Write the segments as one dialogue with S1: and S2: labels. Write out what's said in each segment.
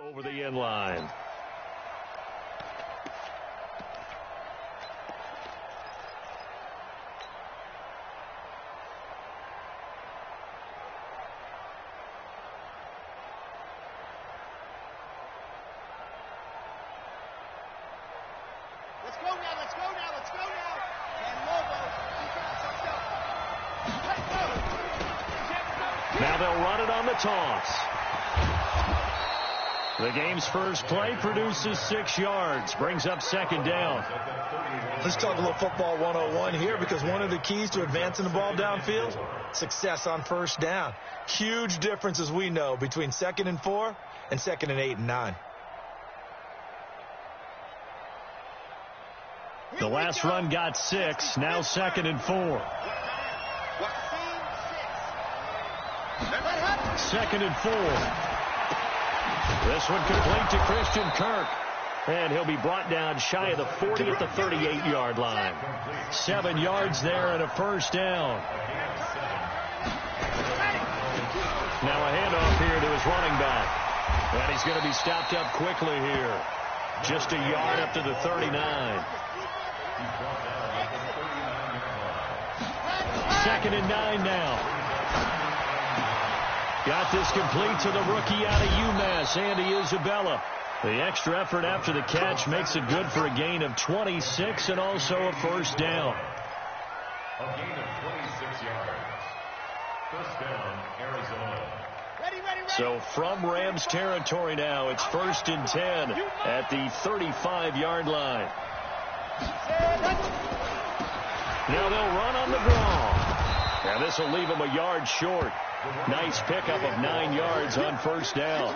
S1: over the end line. Now they'll run it on the toss. The game's first play produces 6 yards, brings up second down.
S2: Let's talk a little football 101 here, because one of the keys to advancing the ball downfield, success on first down. Huge difference, as we know, between 2nd and 4 and 2nd and 8 and 9.
S1: The last run got 6, now 2nd and 4. 2nd and 4. This one complete to Christian Kirk. And he'll be brought down shy of the 40 at the 38-yard line. 7 yards there and a first down. Now a handoff here to his running back. And he's going to be stopped up quickly here. Just a yard up to the 39. 2nd and 9 now. Got this complete to the rookie out of UMass, Andy Isabella. The extra effort after the catch makes it good for a gain of 26 and also a first down.
S3: A gain of 26 yards. First down, Arizona.
S1: Ready. So from Rams territory now, it's 1st and 10 at the 35-yard line. Now they'll run on the draw. Now this will leave them a yard short. Nice pickup of 9 yards on first down.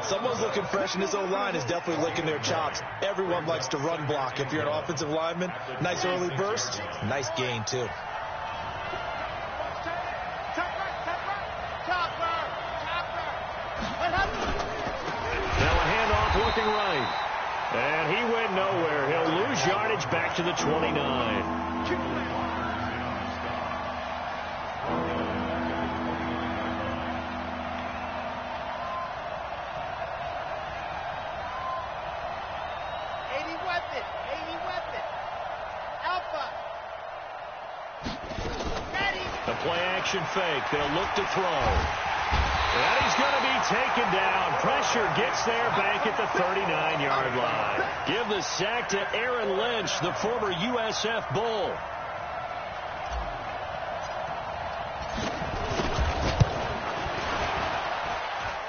S2: Someone's looking fresh, and this O-line is definitely licking their chops. Everyone likes to run block. If you're an offensive lineman, nice early burst, nice gain, too.
S1: Now a handoff looking right. And he went nowhere. He'll lose yardage back to the 29. Play-action fake. They'll look to throw. And he's going to be taken down. Pressure gets there back at the 39-yard line. Give the sack to Aaron Lynch, the former USF Bull.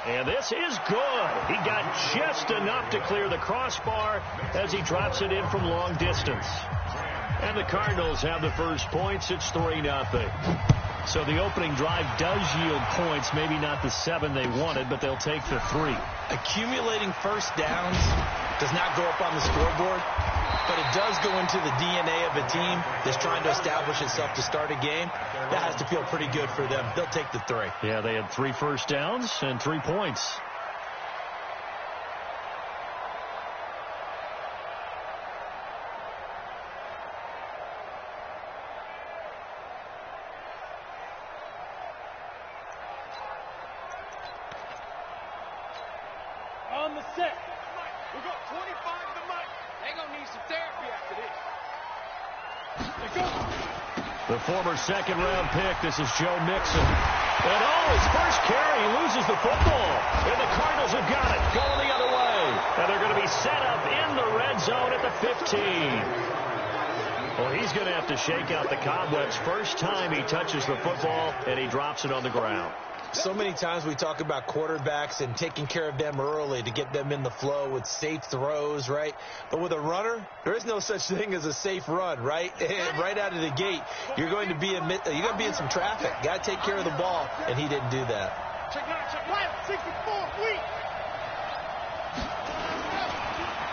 S1: And this is good. He got just enough to clear the crossbar as he drops it in from long distance. And the Cardinals have the first points. It's 3-0. So the opening drive does yield points, maybe not the 7 they wanted, but they'll take the 3.
S2: Accumulating first downs does not go up on the scoreboard, but it does go into the DNA of a team that's trying to establish itself to start a game. That has to feel pretty good for them. They'll take the 3.
S1: Yeah, they had 3 first downs and 3 points.
S4: On the set. We got 25 to Mike. They're going to need some therapy after this. Let's go.
S1: The former second-round pick, this is Joe Mixon. And his first carry, he loses the football. And the Cardinals have got it, going the other way. And they're going to be set up in the red zone at the 15. Well, he's going to have to shake out the cobwebs. First time he touches the football, and he drops it on the ground.
S2: So many times we talk about quarterbacks and taking care of them early to get them in the flow with safe throws, right? But with a runner, there is no such thing as a safe run, right? Right out of the gate, you're going to be in some traffic. Got to take care of the ball, and he didn't do that.
S4: Check out, 64, weak.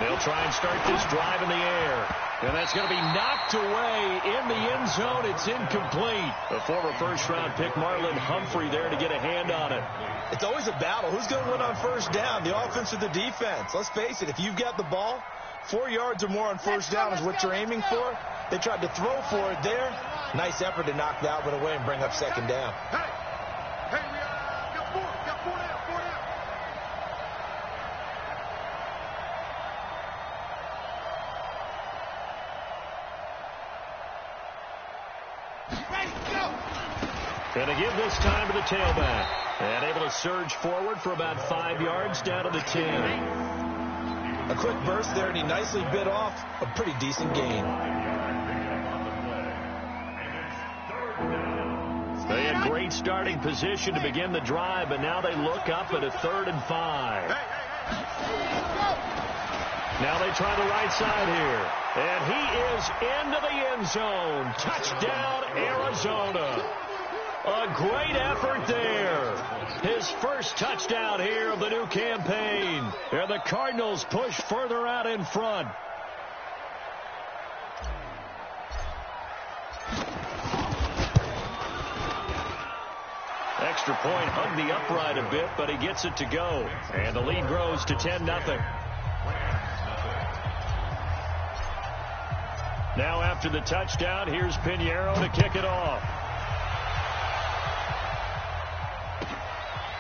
S1: They'll try and start this drive in the air. And that's going to be knocked away in the end zone. It's incomplete. The former first-round pick, Marlon Humphrey, there to get a hand on it.
S2: It's always a battle. Who's going to win on first down, the offense or the defense? Let's face it, if you've got the ball, 4 yards or more on first down is what you're aiming for. They tried to throw for it there. Nice effort to knock that one away and bring up second down.
S4: Hey, we got 4 down.
S1: Going to give this time to the tailback. And able to surge forward for about 5 yards down to the 10.
S2: A quick burst there, and he nicely bit off a pretty decent gain.
S1: They had great starting position to begin the drive, but now they look up at a 3rd and 5. Now they try the right side here. And he is into the end zone. Touchdown, Arizona. A great effort there. His first touchdown here of the new campaign. And the Cardinals push further out in front. Extra point hugged the upright a bit, but he gets it to go. And the lead grows to 10-0. Now after the touchdown, here's Pinheiro to kick it off.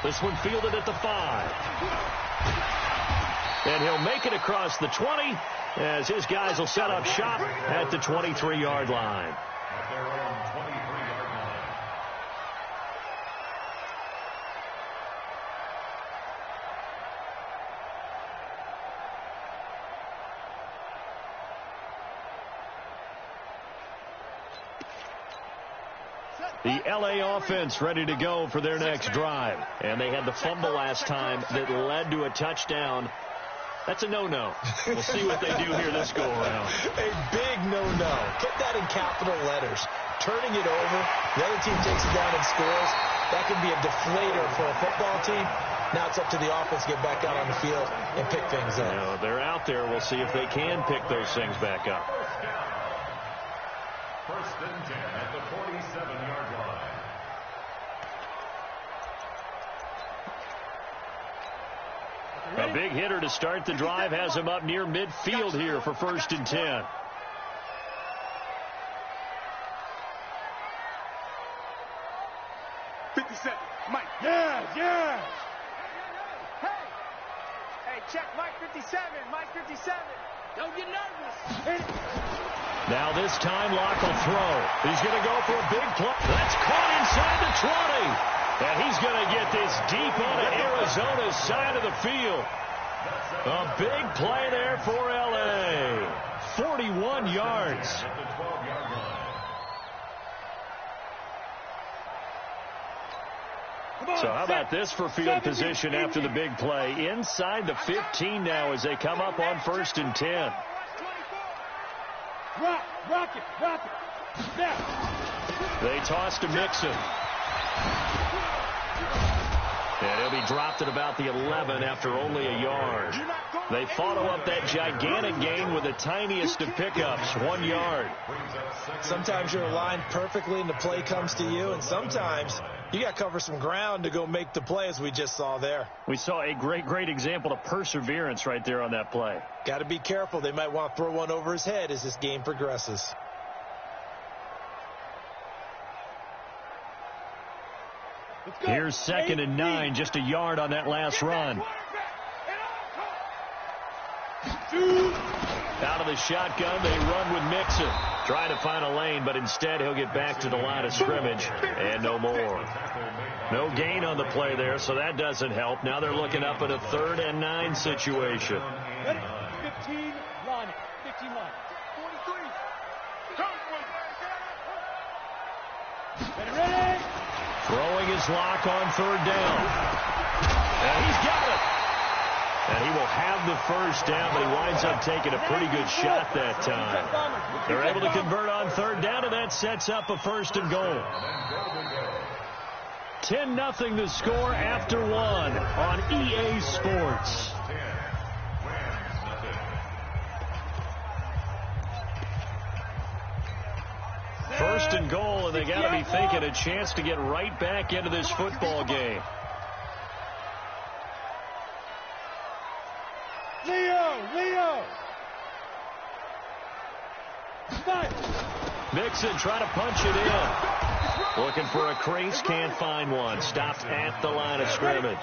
S1: This one fielded at the 5. And he'll make it across the 20 as his guys will set up shop at the 23-yard line.
S3: At their own 23-yard line.
S1: The L.A. offense ready to go for their next drive. And they had the fumble last time that led to a touchdown. That's a no-no. We'll see what they do here this go-around.
S2: A big no-no. Put that in capital letters. Turning it over, the other team takes it down and scores. That could be a deflator for a football team. Now it's up to the offense to get back out on the field and pick things up.
S1: You know, they're out there. We'll see if they can pick those things back up.
S3: First and 10 at the 47-yard line.
S1: A big hitter to start the drive has him up near midfield here for 1st and 10.
S4: Mike. Yeah. Hey, check Mike 57. Mike 57. Don't get nervous.
S1: Now this time Locke will throw. He's going to go for a big play. That's caught inside the 20. And he's going to get this deep onto Arizona's side of the field. A big play there for L.A. 41 yards.
S3: At the 12-yard line.
S1: So how about this for field position after the big play? Inside the 15 now as they come up on 1st and 10.
S4: Rock it. Snap.
S1: They toss to Mixon. And he'll be dropped at about the 11 after only a yard. They follow up that gigantic gain with the tiniest of pickups, 1 yard.
S2: Sometimes you're aligned perfectly and the play comes to you, and sometimes you got to cover some ground to go make the play, as we just saw there.
S1: We saw a great example of perseverance right there on that play.
S2: Got to be careful. They might want to throw one over his head as this game progresses.
S1: Here's 2nd and 9, just a yard on that last run. Out of the shotgun, they run with Mixon. Trying to find a lane, but instead he'll get back to the line of scrimmage, and no more. No gain on the play there, so that doesn't help. Now they're looking up at a 3rd and 9 situation.
S4: 15 line. 43. Ready.
S1: Throwing his Lock on 3rd down. And he's got it. And he will have the 1st down, but he winds up taking a pretty good shot that time. They're able to convert on 3rd down, and that sets up a 1st and goal. 10-0 the score after 1 on EA Sports. First and goal, and they got to be thinking a chance to get right back into this football game.
S4: Leo.
S1: Mixon trying to punch it in. Looking for a crease, can't find one. Stopped at the line of scrimmage.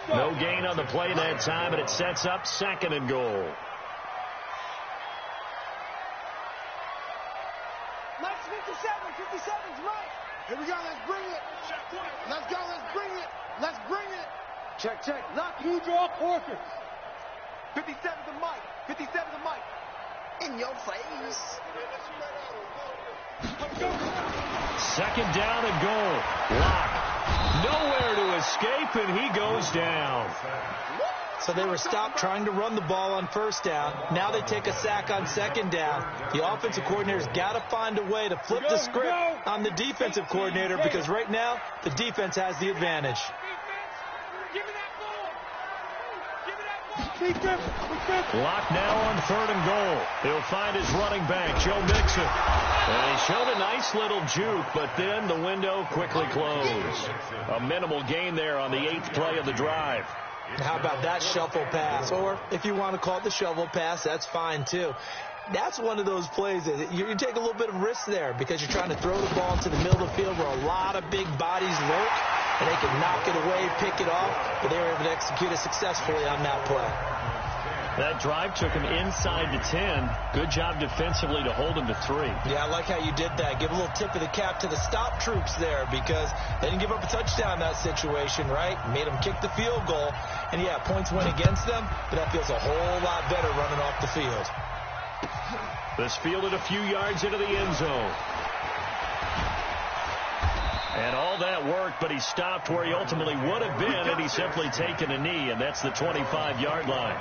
S1: No gain on the play that time, and it sets up 2nd and goal.
S4: Mike's 57. 57's Mike. Here we go. Let's bring it. Let's go. Let's bring it. Let's bring it. Check, check. Lock, you draw, Corker. 57 to Mike. 57 to Mike. In your face.
S1: Second down and goal. Lock. Nowhere to escape, and he goes down.
S2: So they were stopped trying to run the ball on first down. Now they take a sack on second down. The offensive coordinator's got to find a way to flip the script on the defensive coordinator because right now the defense has the advantage.
S1: Lock now on third and goal. He'll find his running back, Joe Mixon. And he showed a nice little juke, but then the window quickly closed. A minimal gain there on the 8th play of the drive.
S2: How about that shuffle pass? Or if you want to call it the shovel pass, that's fine too. That's one of those plays that you take a little bit of risk there because you're trying to throw the ball into the middle of the field where a lot of big bodies lurk, and they can knock it away, pick it off, but they were able to execute it successfully on that play.
S1: That drive took him inside to 10. Good job defensively to hold him to 3.
S2: Yeah, I like how you did that. Give a little tip of the cap to the stop troops there because they didn't give up a touchdown in that situation, right? Made them kick the field goal. And, yeah, points went against them, but that feels a whole lot better running off the field.
S1: This fielded a few yards into the end zone. And all that worked, but he stopped where he ultimately would have been had he simply taken a knee, and that's the 25-yard line.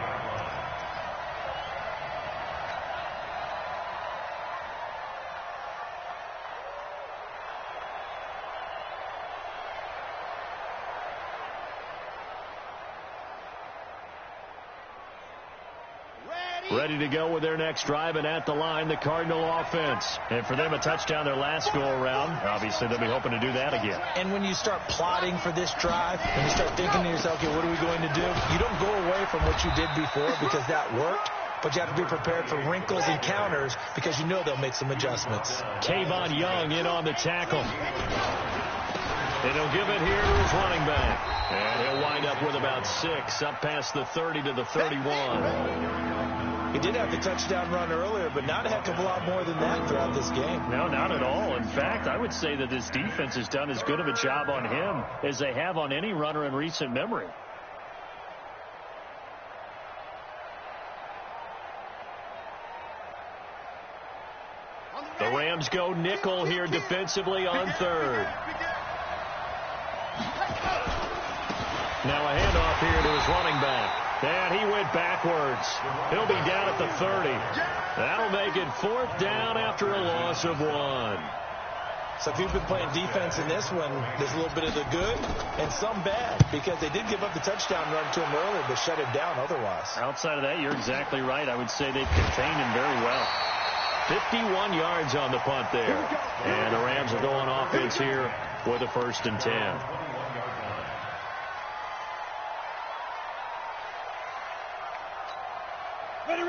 S1: Ready to go with their next drive, and at the line, the Cardinal offense. And for them, a touchdown their last go-around. Obviously, they'll be hoping to do that again.
S2: And when you start plotting for this drive, and you start thinking to yourself, okay, what are we going to do? You don't go away from what you did before because that worked, but you have to be prepared for wrinkles and counters because you know they'll make some adjustments.
S1: Kayvon Young in on the tackle. And he'll give it here to his running back. And he'll wind up with about 6, up past the 30 to the 31.
S2: He did have the touchdown run earlier, but not a heck of a lot more than that throughout this game.
S1: No, not at all. In fact, I would say that this defense has done as good of a job on him as they have on any runner in recent memory. The Rams go nickel here defensively on third. Now a handoff here to his running back. And he went backwards. He'll be down at the 30. That'll make it 4th down after a loss of 1.
S2: So if you've been playing defense in this one, there's a little bit of the good and some bad because they did give up the touchdown run to him earlier but shut him down otherwise.
S1: Outside of that, you're exactly right. I would say they've contained him very well. 51 yards on the punt there. And the Rams will go on offense here with a 1st and 10.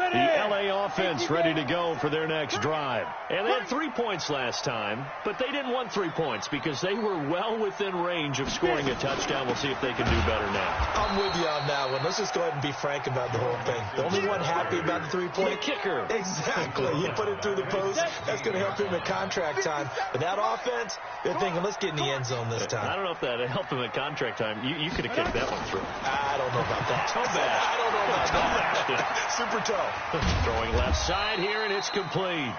S1: The LA offense ready to go for their next drive. And they had 3 points last time, but they didn't want 3 points because they were well within range of scoring a touchdown. We'll see if they can do better now.
S2: I'm with you on that one. Let's just go ahead and be frank about the whole thing. The only one happy about the 3-point
S1: kicker.
S2: Exactly. You put it through the post. That's going to help him at contract time. But that offense, they're thinking, let's get in the end zone this time.
S1: I don't know if that helped him at contract time. You could have kicked that one through.
S2: I don't know about that.
S1: Toe bash.
S2: I don't know about that. Super toe.
S1: Throwing left side here, and it's complete.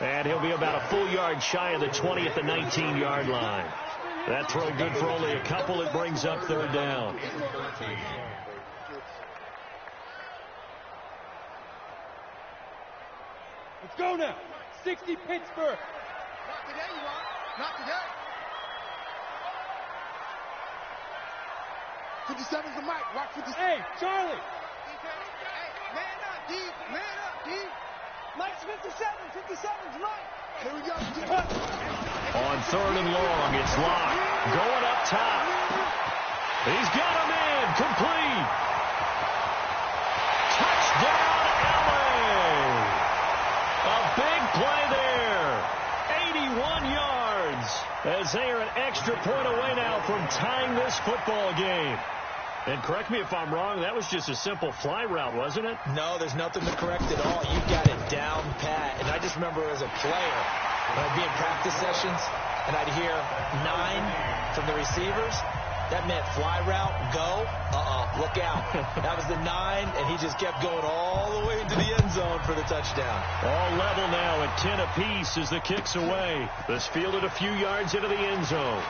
S1: And he'll be about a full yard shy of the 20 at the 19-yard line. That throw good for only a couple. It brings up 3rd down.
S4: Let's go now. 60 Pittsburgh. Not today, you want. Not today. 57's the mic. Watch 57. Hey, Charlie. Hey, man up, D. Man up, D. Mike's 57. 57's Mike. Here we go.
S1: On 3rd and long, it's Locke. Going up top. He's got him in. Complete. Touchdown, LA. A big play there. 81 yards. As they are an extra point away now from tying this football game. And correct me if I'm wrong, that was just a simple fly route, wasn't it?
S2: No, there's nothing to correct at all. You got it down pat. And I just remember as a player, when I'd be in practice sessions, and I'd hear 9 from the receivers, that meant fly route, go, look out. That was the 9, and he just kept going all the way into the end zone for the touchdown.
S1: All level now at 10 apiece as the kick's away. This fielded a few yards into the end zone.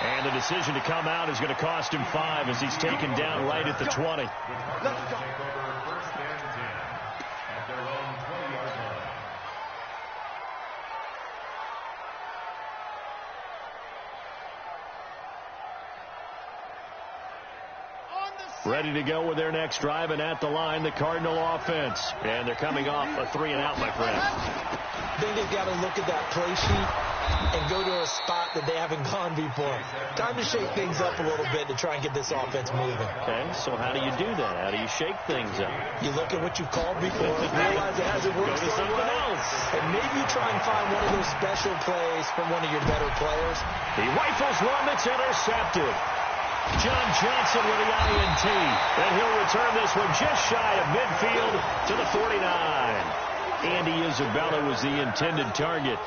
S1: And the decision to come out is going to cost him 5 as he's taken down right at the 20.
S3: Let's go. Take over first and 10 at their own 20-yard line.
S1: Ready to go with their next drive, and at the line, the Cardinal offense. And they're coming off a 3-and-out, my friend.
S2: I think they've got to look at that play sheet and go to a spot that they haven't gone before. Time to shake things up a little bit to try and get this offense moving.
S1: Okay, so how do you do that? How do you shake things up?
S2: You look at what you've called before, realize it hasn't worked
S1: Go to something else.
S2: and maybe you try and find one of those special plays from one of your better players.
S1: He rifles one that's intercepted. John Johnson with the INT. And he'll return this one just shy of midfield to the 49. Andy Isabella was the intended target.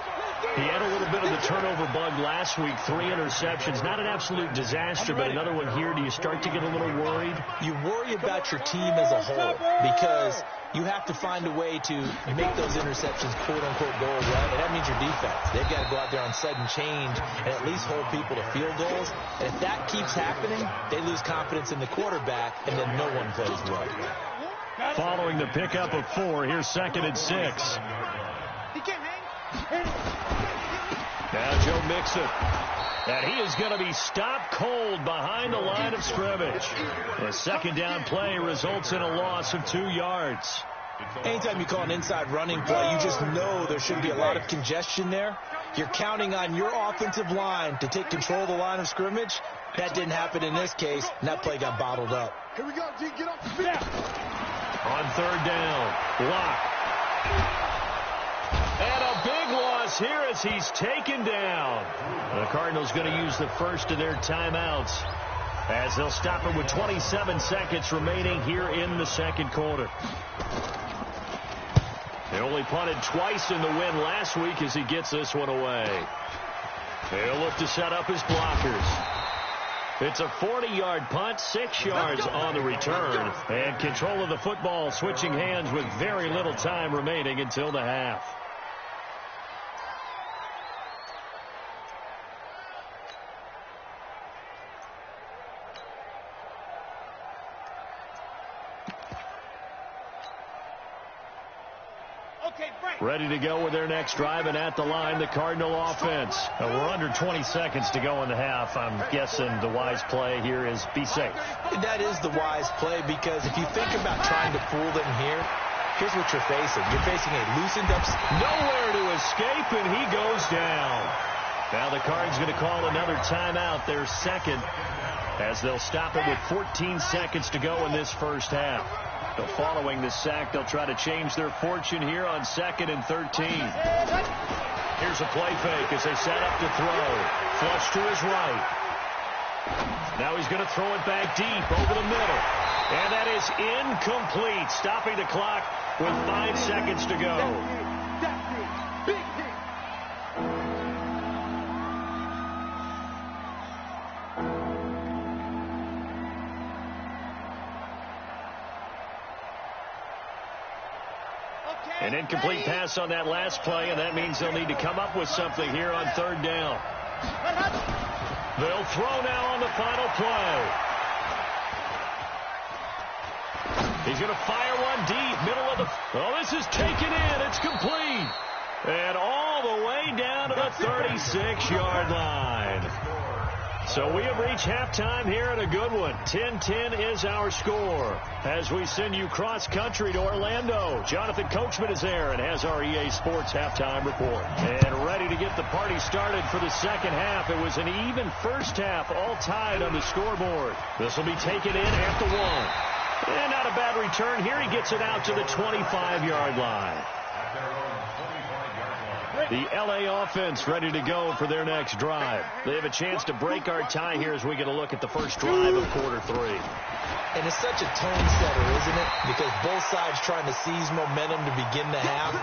S1: He had a little bit of the turnover bug last week. 3 interceptions. Not an absolute disaster, but another one here. Do you start to get a little worried?
S2: You worry about your team as a whole because you have to find a way to make those interceptions, quote-unquote, go away. And that means your defense. They've got to go out there on sudden change and at least hold people to field goals. And if that keeps happening, they lose confidence in the quarterback, and then no one plays well.
S1: Following the pickup of 4, here's 2nd and 6.
S4: He can't hang.
S1: Now Joe Mixon. And he is going to be stopped cold behind the line of scrimmage. The second down play results in a loss of 2 yards.
S2: Anytime you call an inside running play, you just know there should be a lot of congestion there. You're counting on your offensive line to take control of the line of scrimmage. That didn't happen in this case, and that play got bottled up.
S4: Here we go, G. Get off the field.
S1: On 3rd down, Locke. And a big loss here as he's taken down. The Cardinals going to use the first of their timeouts as they'll stop it with 27 seconds remaining here in the second quarter. They only punted twice in the win last week as he gets this one away. They'll look to set up his blockers. It's a 40-yard punt, 6 yards on the return, and control of the football switching hands with very little time remaining until the half. Ready to go with their next drive, and at the line, the Cardinal offense. We're under 20 seconds to go in the half. I'm guessing the wise play here is be safe.
S2: That is the wise play, because if you think about trying to fool them here, here's what you're facing. You're facing a loosened up...
S1: Nowhere to escape, and he goes down. Now the Card's going to call another timeout, their second, as they'll stop it with 14 seconds to go in this first half. So following the sack, they'll try to change their fortune here on 2nd and 13. Here's a play fake as they set up to throw. Flush to his right. Now he's going to throw it back deep over the middle. And that is incomplete, stopping the clock with 5 seconds to go.
S4: Big hit.
S1: An incomplete pass on that last play, and that means they'll need to come up with something here on 3rd down. They'll throw now on the final play. He's going to fire one deep, middle of the... Oh, this is taken in. It's complete. And all the way down to the 36-yard line. So we have reached halftime here at a good one. 10-10 is our score. As we send you cross-country to Orlando, Jonathan Coachman is there and has our EA Sports halftime report. And ready to get the party started for the second half. It was an even first half, all tied on the scoreboard. This will be taken in at the 1. And not a bad return here. He gets it out to the 25-yard line.
S3: At their own 25-yard line.
S1: The LA offense ready to go for their next drive. They have a chance to break our tie here as we get a look at the first drive of quarter 3.
S2: And it's such a tone setter, isn't it? Because both sides trying to seize momentum to begin the half.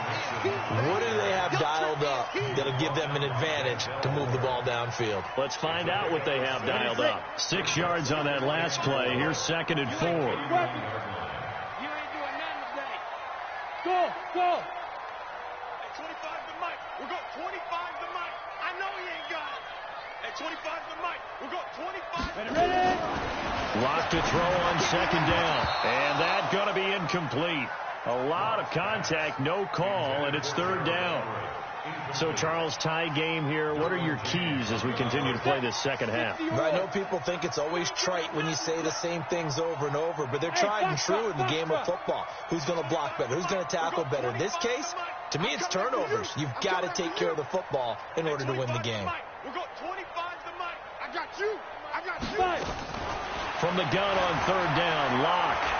S2: What do they have dialed up that'll give them an advantage to move the ball downfield?
S1: Let's find out what they have dialed up. 6 yards on that last play. Here's 2nd and 4.
S4: You ain't doing nothing today. Go. At 25 to Mike. We'll go 25 to Mike. I know he ain't got it. At 25 to Mike. We'll go 25. Ready?
S1: Lock to throw on 2nd down. And that's going to be incomplete. A lot of contact, no call, and it's 3rd down. So, Charles, tie game here. What are your keys as we continue to play this second half?
S2: I know people think it's always trite when you say the same things over and over, but they're tried and true in the game of football. Who's going to block better? Who's going to tackle better? In this case, to me, it's turnovers. You've got to take care of the football in order to win the game.
S4: We'll go 25 to Mike. I got you.
S1: From the gun on 3rd down, Locke.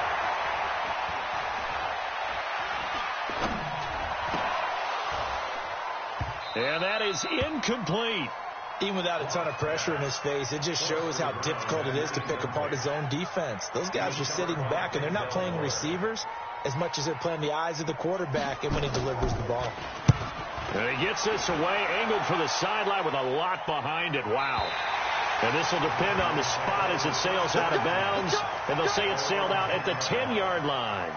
S1: And that is incomplete.
S2: Even without a ton of pressure in his face, it just shows how difficult it is to pick apart his own defense. Those guys are sitting back, and they're not playing receivers as much as they're playing the eyes of the quarterback and when he delivers the ball.
S1: And he gets this away, angled for the sideline with a lot behind it. Wow. And this will depend on the spot as it sails out of bounds. And they'll say it sailed out at the 10-yard line.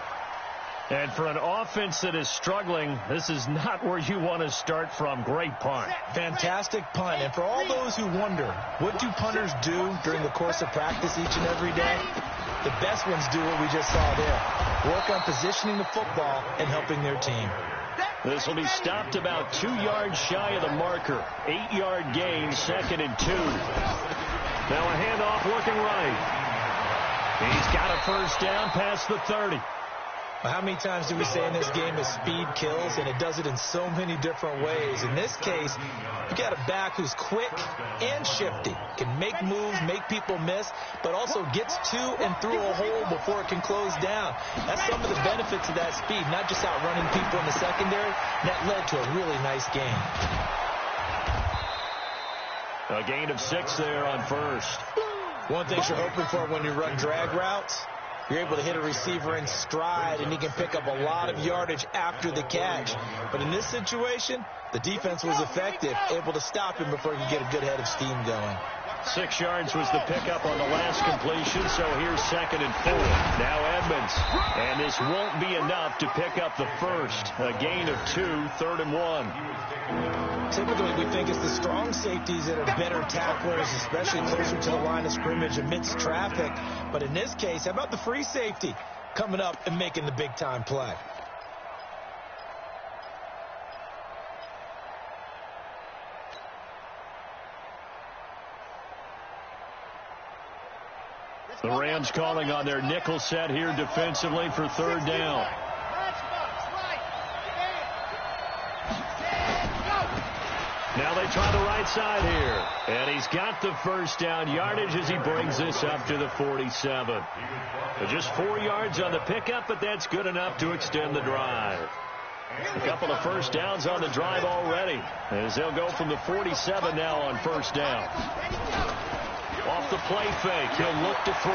S1: And for an offense that is struggling, this is not where you want to start from. Great punt.
S2: Fantastic punt. And for all those who wonder, what do punters do during the course of practice each and every day? The best ones do what we just saw there. Work on positioning the football and helping their team.
S1: This will be stopped about 2 yards shy of the marker. 8-yard gain, 2nd and 2. Now a handoff working right. He's got a first down past the 30.
S2: How many times do we say in this game that speed kills, and it does it in so many different ways? In this case, you got a back who's quick and shifty, can make moves, make people miss, but also gets to and through a hole before it can close down. That's some of the benefits of that speed, not just outrunning people in the secondary. That led to a really nice game.
S1: A gain of 6 there on first.
S2: One thing you're hoping for when you run drag routes, you're able to hit a receiver in stride, and he can pick up a lot of yardage after the catch. But in this situation, the defense was effective, able to stop him before he could get a good head of steam going.
S1: 6 yards was the pickup on the last completion, so here's 2nd and 4. Now Edmonds, and this won't be enough to pick up the first. A gain of 2, 3rd and 1.
S2: Typically, we think it's the strong safeties that are better tacklers, especially closer to the line of scrimmage amidst traffic. But in this case, how about the free safety coming up and making the big-time play?
S1: The Rams calling on their nickel set here defensively for 3rd down. Now they try the right side here. And he's got the first down yardage as he brings this up to the 47. Just 4 yards on the pickup, but that's good enough to extend the drive. A couple of first downs on the drive already, as they'll go from the 47 now on first down. Off the play fake, he'll look to throw.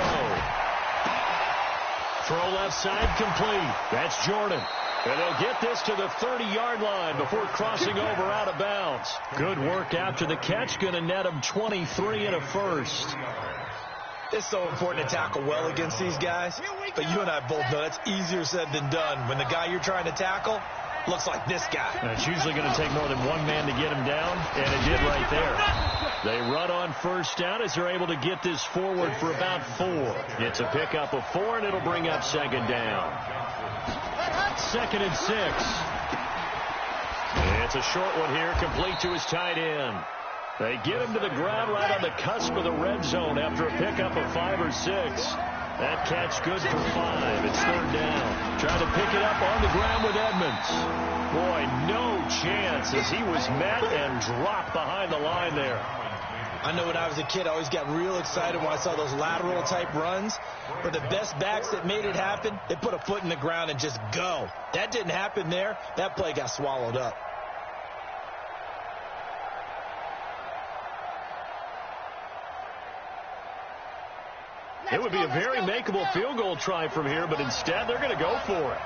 S1: Throw left side complete. That's Jordan. And they'll get this to the 30-yard line before crossing over out of bounds. Good work after the catch. Going to net him 23 and a first.
S2: It's so important to tackle well against these guys. But you and I both know that's easier said than done. When the guy you're trying to tackle looks like this guy.
S1: And it's usually going to take more than one man to get him down, and it did right there. They run on first down as they're able to get this forward for about 4. It's a pickup of 4, and it'll bring up 2nd down. 2nd and 6. It's a short one here, complete to his tight end. They get him to the ground right on the cusp of the red zone after a pickup of 5 or 6. That catch good for 5. It's 3rd down. Trying to pick it up on the ground with Edmonds. Boy, no chance as he was met and dropped behind the line there.
S2: I know when I was a kid, I always got real excited when I saw those lateral-type runs. But the best backs that made it happen, they put a foot in the ground and just go. That didn't happen there. That play got swallowed up.
S1: It would be a very makeable field goal try from here, but instead they're going to go for it.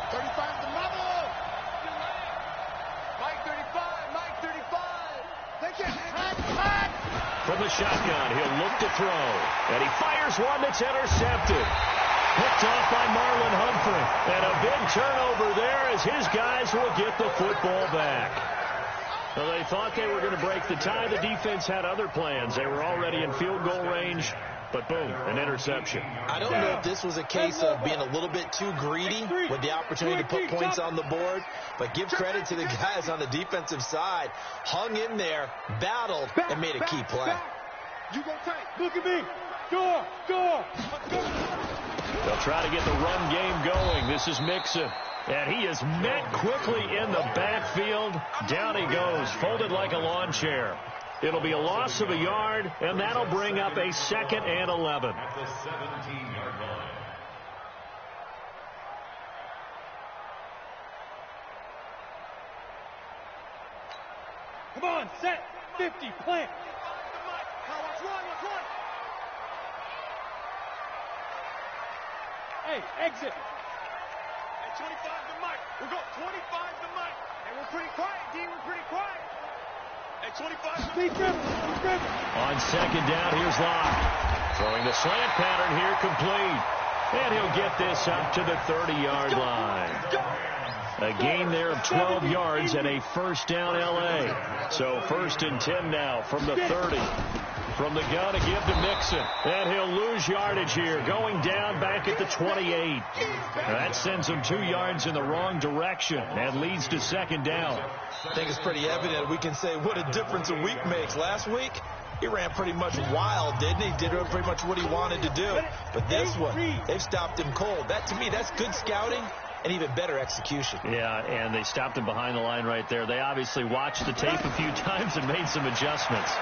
S4: 35's the mother. Mike 35, Mike 35. They can hot.
S1: From the shotgun, he'll look to throw. And he fires one that's intercepted. Picked off by Marlon Humphrey. And a big turnover there as his guys will get the football back. So they thought they were going to break the tie. The defense had other plans. They were already in field goal range. But boom, an interception.
S2: I don't know if this was a case of being a little bit too greedy with the opportunity to put points on the board, but give credit to the guys on the defensive side. Hung in there, battled, and made a key play.
S4: You go tight. Look at me. Go.
S1: They'll try to get the run game going. This is Mixon. And he is met quickly in the backfield. Down he goes, folded like a lawn chair. It'll be a loss of a yard, and that'll bring up a 2nd and 11.
S3: At the 17-yard line.
S4: Come on, set, 50, plant. Hey, exit. Hey, 25 the mic. We'll go 25 the mic. Hey, we're pretty quiet, D. We're pretty quiet. Hey, 25 the mic.
S1: On 2nd down, here's Locke. Throwing the slant pattern here complete. And he'll get this up to the 30-yard line. A gain there of 12 yards and a 1st down L.A. So 1st and 10 now from the 30. From the gun to give to Mixon. And he'll lose yardage here. Going down back at the 28. That sends him 2 yards in the wrong direction and leads to 2nd down.
S2: I think it's pretty evident. We can say what a difference a week makes. Last week, he ran pretty much wild, didn't he? Did pretty much what he wanted to do. But this one, they've stopped him cold. That, to me, that's good scouting and even better execution.
S1: Yeah, and they stopped him behind the line right there. They obviously watched the tape a few times and made some adjustments.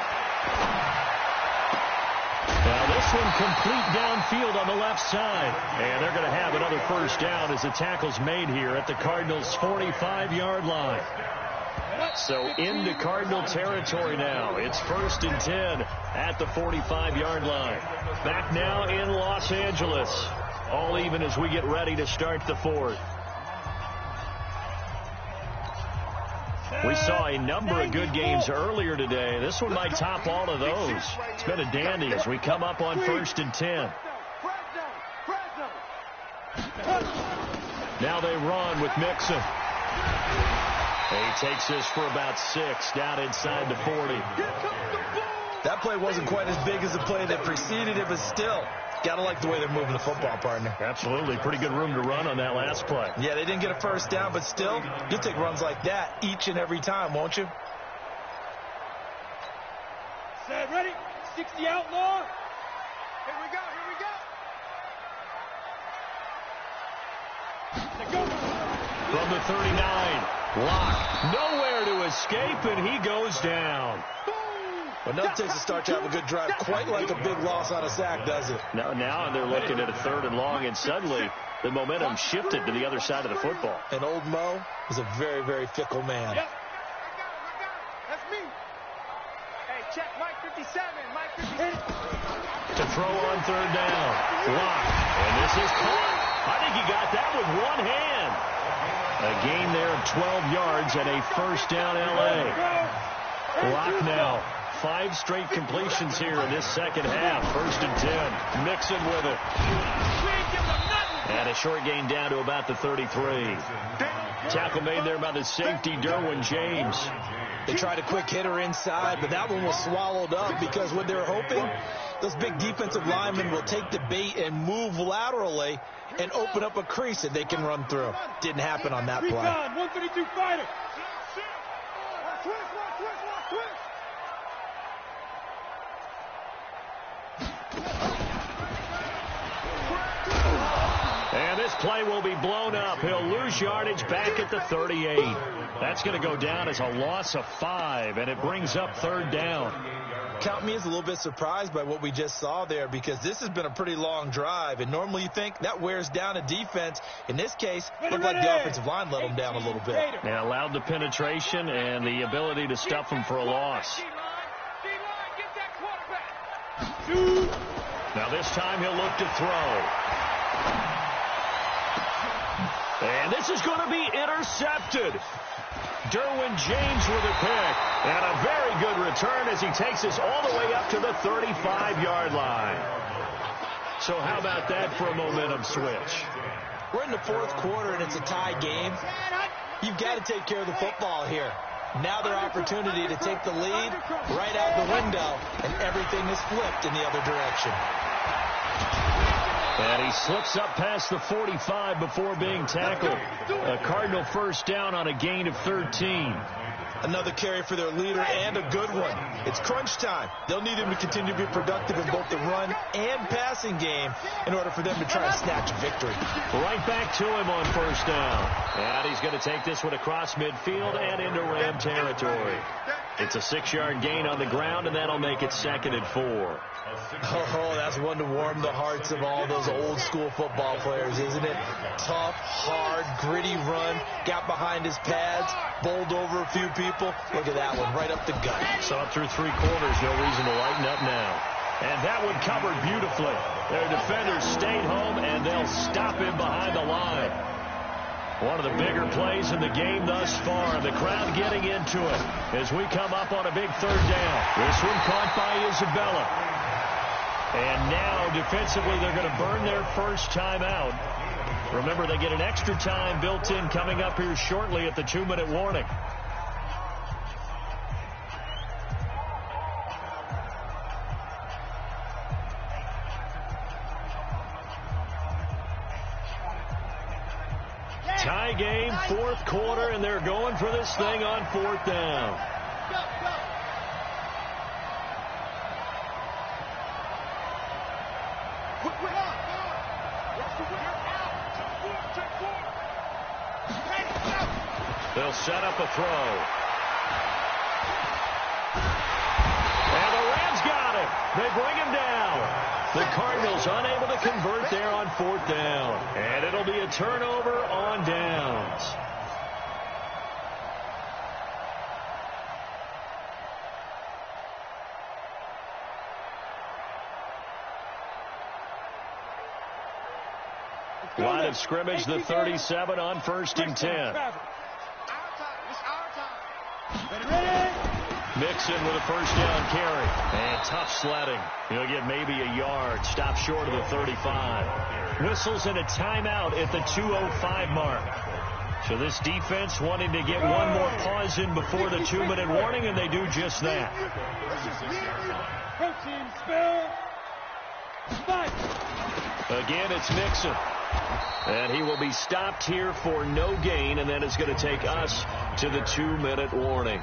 S1: Now this one complete downfield on the left side. And they're going to have another 1st down as the tackle's made here at the Cardinals' 45-yard line. So into Cardinal territory now. It's 1st and 10 at the 45-yard line. Back now in Los Angeles. All even as we get ready to start the 4th. We saw a number of good games earlier today. This one might top all of those. It's been a dandy as we come up on 1st and 10. Now they run with Mixon. He takes this for about 6 down inside the 40.
S2: That play wasn't quite as big as the play that preceded it, but still, gotta like the way they're moving the football, partner.
S1: Absolutely. Pretty good room to run on that last play.
S2: Yeah, they didn't get a 1st down, but still, you'll take runs like that each and every time, won't you?
S4: Set, ready? 60 outlaw. Here we go.
S1: From the 39, Locke nowhere to escape, and he goes down.
S2: But nothing takes a start to have a good drive, quite like a big loss on a sack, does it?
S1: Now they're looking at a 3rd and long, and suddenly the momentum shifted to the other side of the football.
S2: And old Mo is a very, very fickle man.
S4: Yep. That's me. Hey, check Mike 57. Mike 57.
S1: To throw on 3rd down. Locke. And this is caught. I think he got that with one hand. A gain there of 12 yards and a 1st down L.A. Locke now. 5 straight completions here in this 2nd half. 1st and 10. Mixon with it. And a short gain down to about the 33. Tackle made there by the safety, Derwin James.
S2: They tried a quick hitter inside, but that one was swallowed up because what they're hoping, those big defensive linemen will take the bait and move laterally and open up a crease that they can run through. Didn't happen on that play.
S4: 132 fighter.
S1: And this play will be blown up. He'll lose yardage back at the 38. That's going to go down as a loss of 5, and it brings up 3rd down.
S2: Count me as a little bit surprised by what we just saw there, because this has been a pretty long drive, and normally you think that wears down a defense. In this case, it looked like the offensive line let them down a little bit.
S1: Yeah, allowed the penetration and the ability to stuff them for a loss. Now this time he'll look to throw. And this is going to be intercepted. Derwin James with a pick. And a very good return as he takes us all the way up to the 35-yard line. So how about that for a momentum switch?
S2: We're in the fourth quarter, and it's a tie game. You've got to take care of the football here. Now their opportunity to take the lead right out the window, and everything is flipped in the other direction.
S1: And he slips up past the 45 before being tackled. A Cardinal first down on a gain of 13.
S2: Another carry for their leader, and a good one. It's crunch time. They'll need him to continue to be productive in both the run and passing game in order for them to try to snatch a victory.
S1: Right back to him on first down. And he's going to take this one across midfield and into Ram territory. It's a 6-yard gain on the ground, and that'll make it 2nd and 4.
S2: Oh, that's one to warm the hearts of all those old-school football players, isn't it? Tough, hard, gritty run, got behind his pads, bowled over a few people. Look at that one, right up the gut.
S1: Saw it through 3 quarters, no reason to lighten up now. And that one covered beautifully. Their defenders stayed home, and they'll stop him behind the line. One of the bigger plays in the game thus far. The crowd getting into it as we come up on a big 3rd down. This one caught by Isabella. And now, defensively, they're going to burn their first timeout. Remember, they get an extra time built in coming up here shortly at the 2-minute warning. Tie game, 4th quarter, and they're going for this thing on 4th down. They'll set up a throw. And the Rams got him. They bring him down. The Cardinals unable to convert there on 4th down. And it'll be a turnover on downs. Line of scrimmage, the 37 on 1st and 10. Mixon with a first down carry. And tough sledding. He'll get maybe a yard. Stop short of the 35. Whistles and a timeout at the 2:05 mark. So this defense wanting to get one more pause in before the 2-minute warning, and they do just that. Again, it's Mixon. And he will be stopped here for no gain, and then it's going to take us to the 2-minute warning.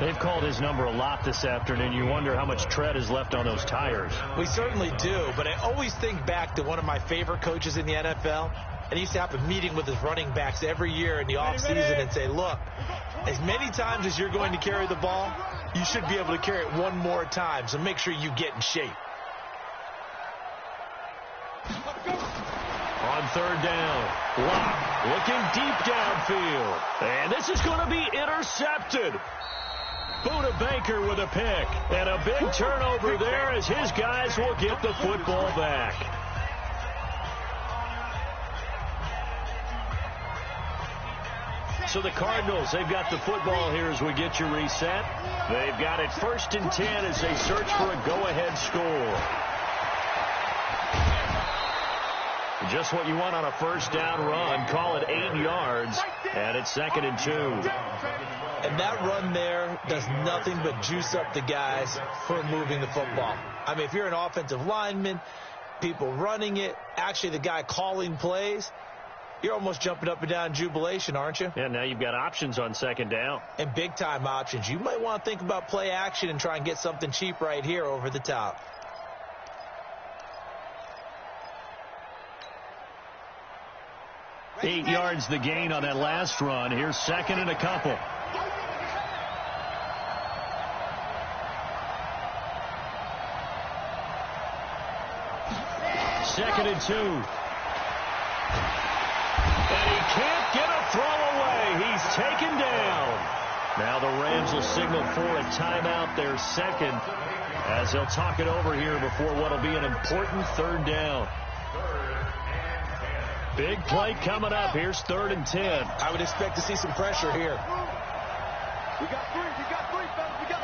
S1: They've called his number a lot this afternoon. You wonder how much tread is left on those tires.
S2: We certainly do, but I always think back to one of my favorite coaches in the NFL, and he used to have a meeting with his running backs every year in the offseason and say, look, as many times as you're going to carry the ball, you should be able to carry it one more time, so make sure you get in shape.
S1: On 3rd down, Locke looking deep downfield. And this is going to be intercepted. Buda Baker with a pick. And a big turnover there as his guys will get the football back. So the Cardinals, they've got the football here as we get you reset. They've got it 1st and 10 as they search for a go-ahead score. Just what you want on a first down run. Call it 8 yards, and it's 2nd and 2.
S2: And that run there does nothing but juice up the guys for moving the football. I mean, if you're an offensive lineman, people running it, actually the guy calling plays, you're almost jumping up and down in jubilation, aren't you?
S1: Yeah, now you've got options on 2nd down.
S2: And big-time options. You might want to think about play action and try and get something cheap right here over the top.
S1: 8 yards the gain on that last run. Here's 2nd and a couple. 2nd and 2. And he can't get a throw away. He's taken down. Now the Rams will signal for a timeout, their second, as they'll talk it over here before what will be an important 3rd down. Big play coming up. Here's 3rd and 10.
S2: I would expect to see some pressure here.
S4: We got three, fellas. We got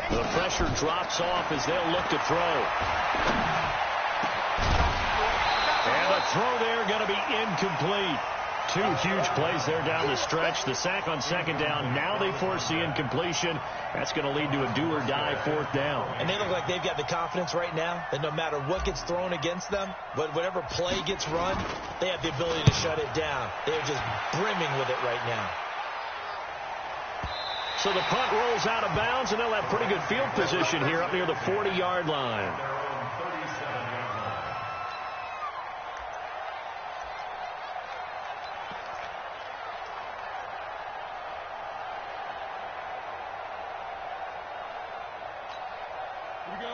S4: go.
S1: The pressure drops off as they'll look to throw. And the throw there going to be incomplete. 2 huge plays there down the stretch. The sack on 2nd down. Now they force the incompletion. That's going to lead to a do-or-die 4th down.
S2: And they look like they've got the confidence right now that no matter what gets thrown against them, but whatever play gets run, they have the ability to shut it down. They're just brimming with it right now.
S1: So the punt rolls out of bounds, and they'll have pretty good field position here up near the 40-yard line.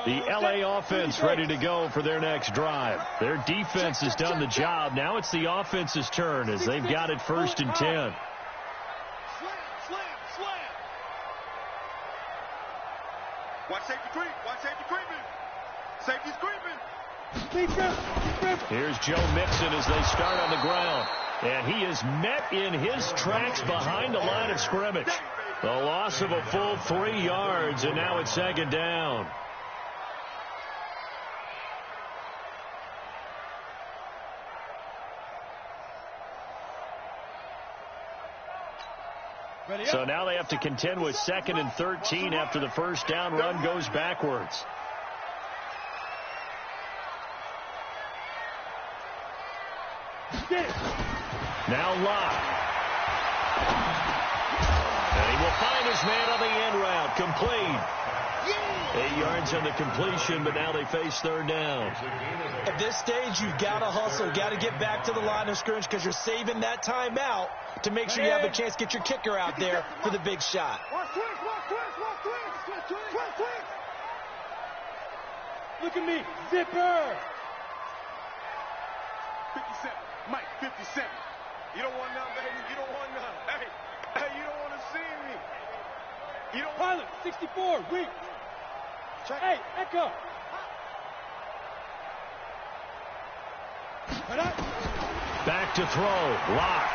S1: The LA offense ready to go for their next drive. Their defense has done the job. Now it's the offense's turn as they've got it 1st and 10.
S4: Watch safety creep. Watch safety creeping. Safety's creeping.
S1: Here's Joe Mixon as they start on the ground. And he is met in his tracks behind the line of scrimmage. The loss of a full 3 yards, and now it's 2nd down. So now they have to contend with 2nd and 13 after the 1st down run goes backwards. Now Locke. And he will find his man on the end route. Complete. 8 yards on the completion, but now they face 3rd down.
S2: At this stage, you've got to hustle. Got to get back to the line of scrimmage because you're saving that timeout to make sure you have a chance to get your kicker out there for the big shot.
S4: Look at me, zipper. 57, Mike, 57. You don't want none, baby. You don't want none. Hey, you don't want to see me. You don't want. Pilot, 64, weak. Hey, Echo.
S1: Back to throw. Locke.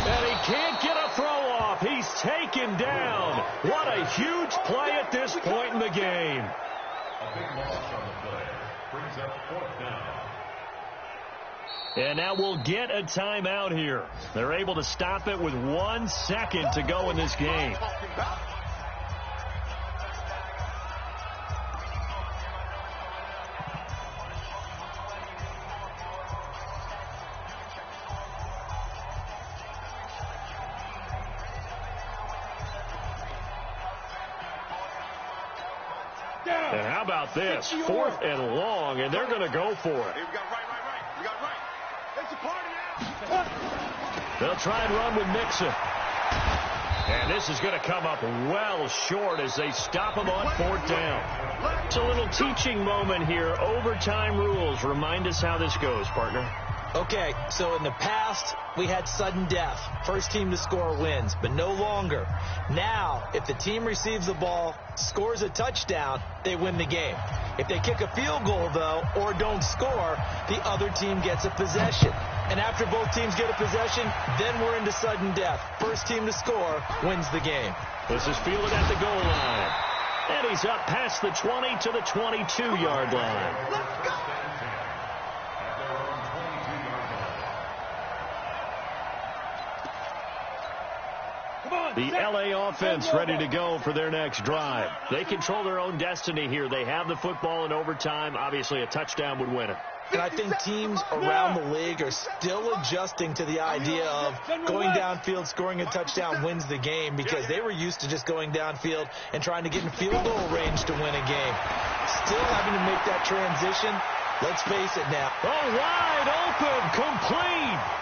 S1: And he can't get a throw off. He's taken down. What a huge play at this point in the game.
S3: A big loss on the play. Brings up 4th down.
S1: And now we'll get a timeout here. They're able to stop it with 1 second to go in this game. And how about this? 4th and long, and they're going to go for it.
S4: We got right. We got right. It's a party now.
S1: They'll try and run with Mixon. And this is going to come up well short as they stop him on 4th down. It's a little teaching moment here. Overtime rules. Remind us how this goes, partner.
S2: Okay, so in the past, we had sudden death. First team to score wins, but no longer. Now, if the team receives the ball, scores a touchdown, they win the game. If they kick a field goal, though, or don't score, the other team gets a possession. And after both teams get a possession, then we're into sudden death. First team to score wins the game.
S1: This is fielded at the goal line. And he's up past the 20 to the 22-yard line.
S4: Let's go.
S1: The LA offense ready to go for their next drive. They control their own destiny here. They have the football in overtime. Obviously, a touchdown would win it.
S2: And I think teams around the league are still adjusting to the idea of going downfield, scoring a touchdown wins the game, because they were used to just going downfield and trying to get in field goal range to win a game. Still having to make that transition. Let's face it now.
S1: Oh, wide open, complete.